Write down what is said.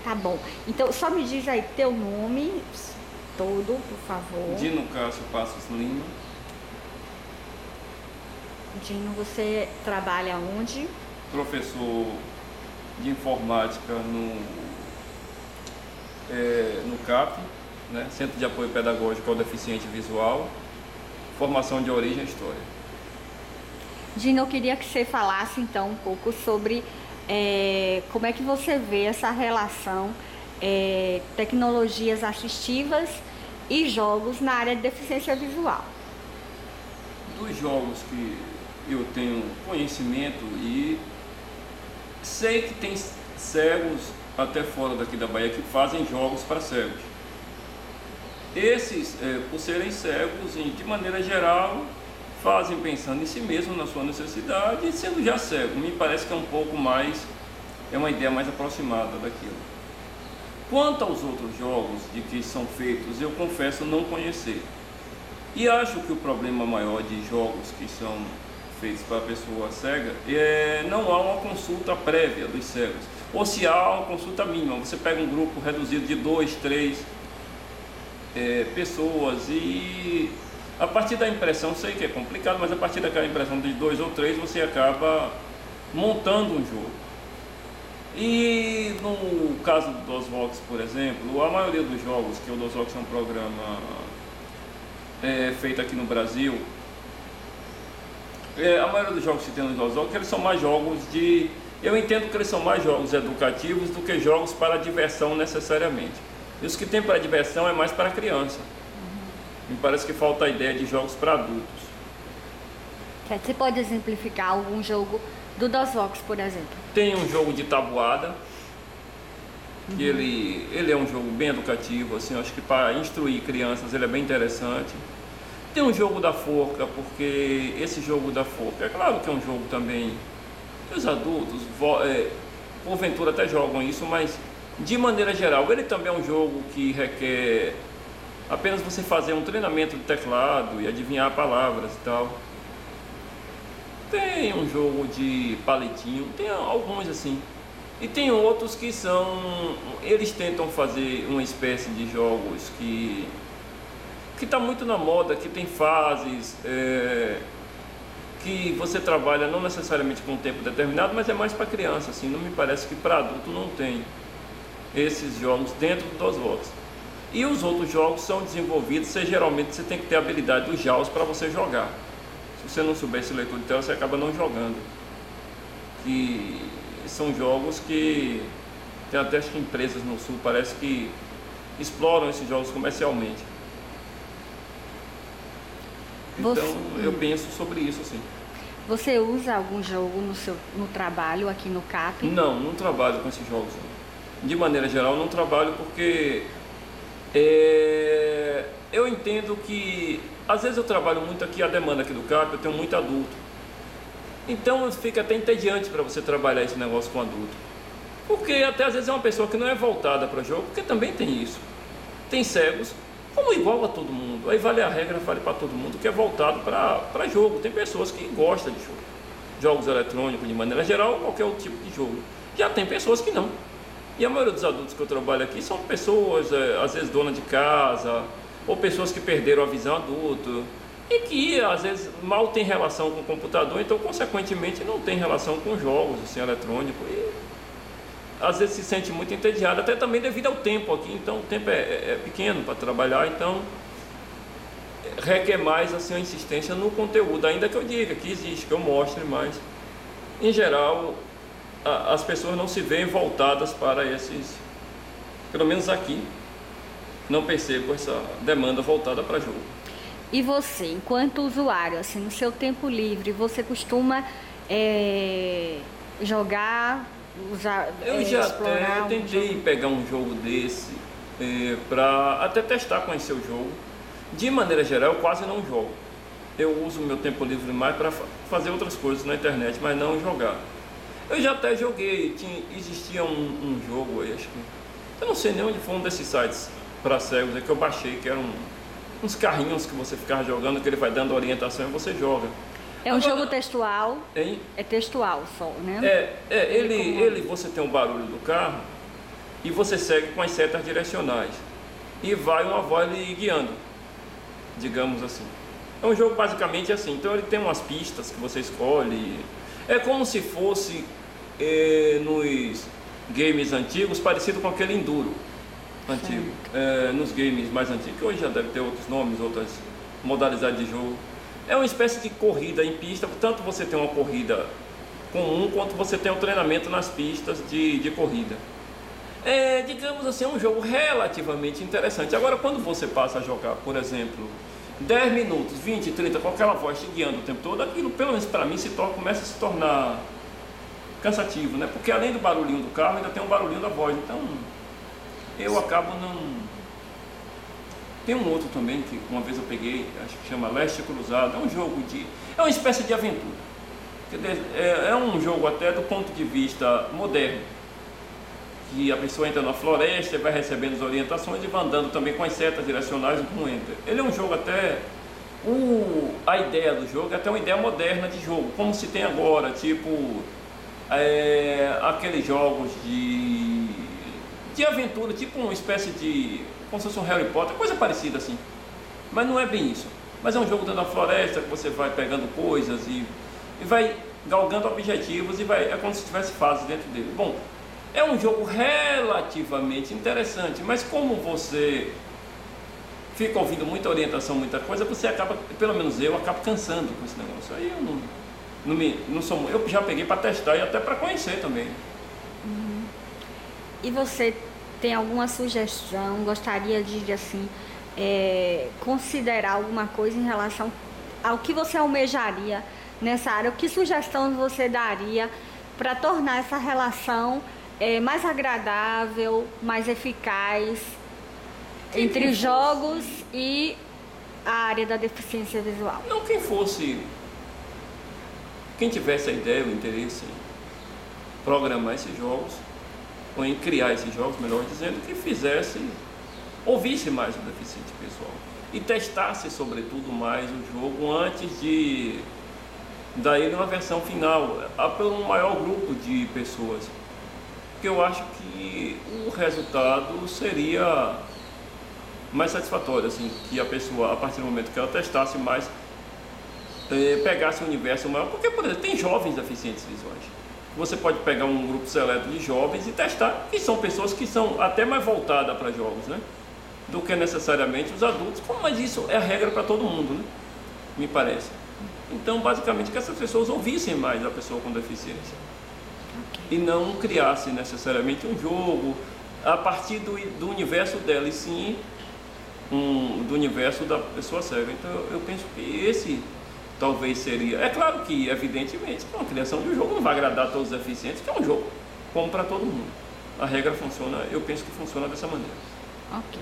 Tá bom. Então, só me diz aí teu nome todo, por favor. Dino Cássio Passos Lima. Dino, você trabalha onde? Professor de informática no CAP, né? Centro de Apoio Pedagógico ao Deficiente Visual. Formação de origem e história. Dino, eu queria que você falasse então um pouco sobre como é que você vê essa relação tecnologias assistivas e jogos na área de deficiência visual. Dos jogos que eu tenho conhecimento e sei que tem cegos até fora daqui da Bahia que fazem jogos para cegos. Esses, por serem cegos, de maneira geral, fazem pensando em si mesmo, na sua necessidade, e sendo já cego. Me parece que é um pouco mais, é uma ideia mais aproximada daquilo. Quanto aos outros jogos de que são feitos, eu confesso não conhecer. E acho que o problema maior de jogos que são feitos para a pessoa cega não há uma consulta prévia dos cegos. Ou se há uma consulta mínima, você pega um grupo reduzido de 2, 3 pessoas e a partir da impressão, sei que é complicado, mas a partir daquela impressão de 2 ou 3 você acaba montando um jogo. E no caso do DOSVox, por exemplo, a maioria dos jogos, que o DOSVox é um programa feito aqui no Brasil, a maioria dos jogos que tem no DOSVox, eles são mais jogos de... Eu entendo que eles são mais jogos educativos do que jogos para diversão necessariamente. E os que tem para diversão é mais para criança. Me parece que falta a ideia de jogos para adultos. Você pode exemplificar algum jogo do DOSVox, por exemplo? Tem um jogo de tabuada, que ele é um jogo bem educativo, assim, acho que para instruir crianças ele é bem interessante. Tem um jogo da forca, porque esse jogo da forca, é claro que é um jogo também que os adultos, porventura até jogam isso, mas de maneira geral, ele também é um jogo que requer apenas você fazer um treinamento de teclado e adivinhar palavras e tal. Tem um jogo de palitinho, tem alguns assim. E tem outros que são... Eles tentam fazer uma espécie de jogos que está muito na moda, que tem fases, que você trabalha não necessariamente com um tempo determinado, mas é mais para criança, assim. Não me parece que para adulto não tem esses jogos dentro do DOSVox. E os outros jogos são desenvolvidos, geralmente você tem que ter a habilidade dos JAWS para você jogar. Se você não souber esse leitor de tela, você acaba não jogando. Que são jogos que tem até acho que empresas no sul, parece que exploram esses jogos comercialmente. Então eu penso sobre isso assim. Você usa algum jogo no trabalho aqui no CAP? Não trabalho com esses jogos. De maneira geral, não trabalho porque eu entendo que às vezes eu trabalho muito aqui, a demanda aqui do CAP, eu tenho muito adulto. Então fica até entediante para você trabalhar esse negócio com adulto. Porque até às vezes é uma pessoa que não é voltada para jogo, porque também tem isso. Tem cegos, como igual a todo mundo. Aí vale a regra, vale para todo mundo, que é voltado para jogo. Tem pessoas que gostam de jogo. Jogos eletrônicos de maneira geral, qualquer outro tipo de jogo. Já tem pessoas que não. E a maioria dos adultos que eu trabalho aqui são pessoas, às vezes dona de casa, ou pessoas que perderam a visão adulta, e que às vezes mal tem relação com o computador, então consequentemente não tem relação com jogos assim, eletrônicos, e às vezes se sente muito entediado, até também devido ao tempo aqui, então o tempo é pequeno para trabalhar, então requer mais assim, a insistência no conteúdo, ainda que eu diga que existe, que eu mostre, mas em geral as pessoas não se veem voltadas para esses, pelo menos aqui, não percebo essa demanda voltada para jogo. E você, enquanto usuário, assim, no seu tempo livre, você costuma jogar, usar, eu já explorar tentei pegar um jogo desse para até testar, conhecer o jogo. De maneira geral, eu quase não jogo. Eu uso o meu tempo livre mais para fazer outras coisas na internet, mas não jogar. Eu já até joguei, existia um jogo aí, acho que... Eu não sei nem onde foi um desses sites para cegos que eu baixei, que eram uns carrinhos que você ficava jogando, que ele vai dando orientação e você joga. É um jogo textual? Hein? É textual só, né? Você tem o barulho do carro e você segue com as setas direcionais. E vai uma voz lhe guiando, digamos assim. É um jogo basicamente assim. Então ele tem umas pistas que você escolhe. É como se fosse nos games antigos, parecido com aquele Enduro antigo. Nos games mais antigos, que hoje já deve ter outros nomes, outras modalidades de jogo. É uma espécie de corrida em pista, tanto você tem uma corrida comum, quanto você tem um treinamento nas pistas de corrida. Digamos assim, é um jogo relativamente interessante. Agora, quando você passa a jogar, por exemplo, 10 minutos, 20, 30, com aquela voz te guiando o tempo todo, aquilo, pelo menos para mim, começa a se tornar cansativo, né? Porque além do barulhinho do carro, ainda tem um barulhinho da voz. Então, eu acabo não... Tem um outro também, que uma vez eu peguei, acho que chama Leste Cruzado. É um jogo é uma espécie de aventura. É um jogo até do ponto de vista moderno, que a pessoa entra na floresta e vai recebendo as orientações e vai andando também com as setas direcionais no enter. Ele é um jogo até... a ideia do jogo é até uma ideia moderna de jogo, como se tem agora, tipo... aqueles jogos de aventura, tipo uma espécie de... como se fosse um Harry Potter, coisa parecida assim. Mas não é bem isso. Mas é um jogo dentro da floresta, que você vai pegando coisas e vai galgando objetivos e é como se tivesse fases dentro dele. Bom, é um jogo relativamente interessante, mas como você fica ouvindo muita orientação, muita coisa, você acaba, pelo menos eu, acabo cansando com esse negócio. Aí eu não sou... Eu já peguei para testar e até para conhecer também. E você tem alguma sugestão? Gostaria de, assim, considerar alguma coisa em relação ao que você almejaria nessa área? Que sugestão você daria para tornar essa relação mais agradável, mais eficaz entre os jogos e a área da deficiência visual? Não, quem tivesse a ideia, o interesse em programar esses jogos, ou em criar esses jogos, melhor dizendo, que ouvisse mais o deficiente visual e testasse sobretudo mais o jogo antes de dar ele uma versão final para um maior grupo de pessoas, porque eu acho que o resultado seria mais satisfatório, assim, que a pessoa, a partir do momento que ela testasse mais, pegasse um universo maior, porque, por exemplo, tem jovens deficientes visuais. Você pode pegar um grupo seleto de jovens e testar, que são pessoas que são até mais voltadas para jogos, né? Do que necessariamente os adultos, mas isso é a regra para todo mundo, né? Me parece. Então, basicamente, que essas pessoas ouvissem mais a pessoa com deficiência. E não criassem necessariamente um jogo a partir do universo dela, e sim do universo da pessoa cega. Então, eu penso que esse talvez seria... É claro que, evidentemente, uma criação de um jogo não vai agradar a todos os deficientes, que é um jogo como para todo mundo. A regra funciona, eu penso que funciona dessa maneira. Ok.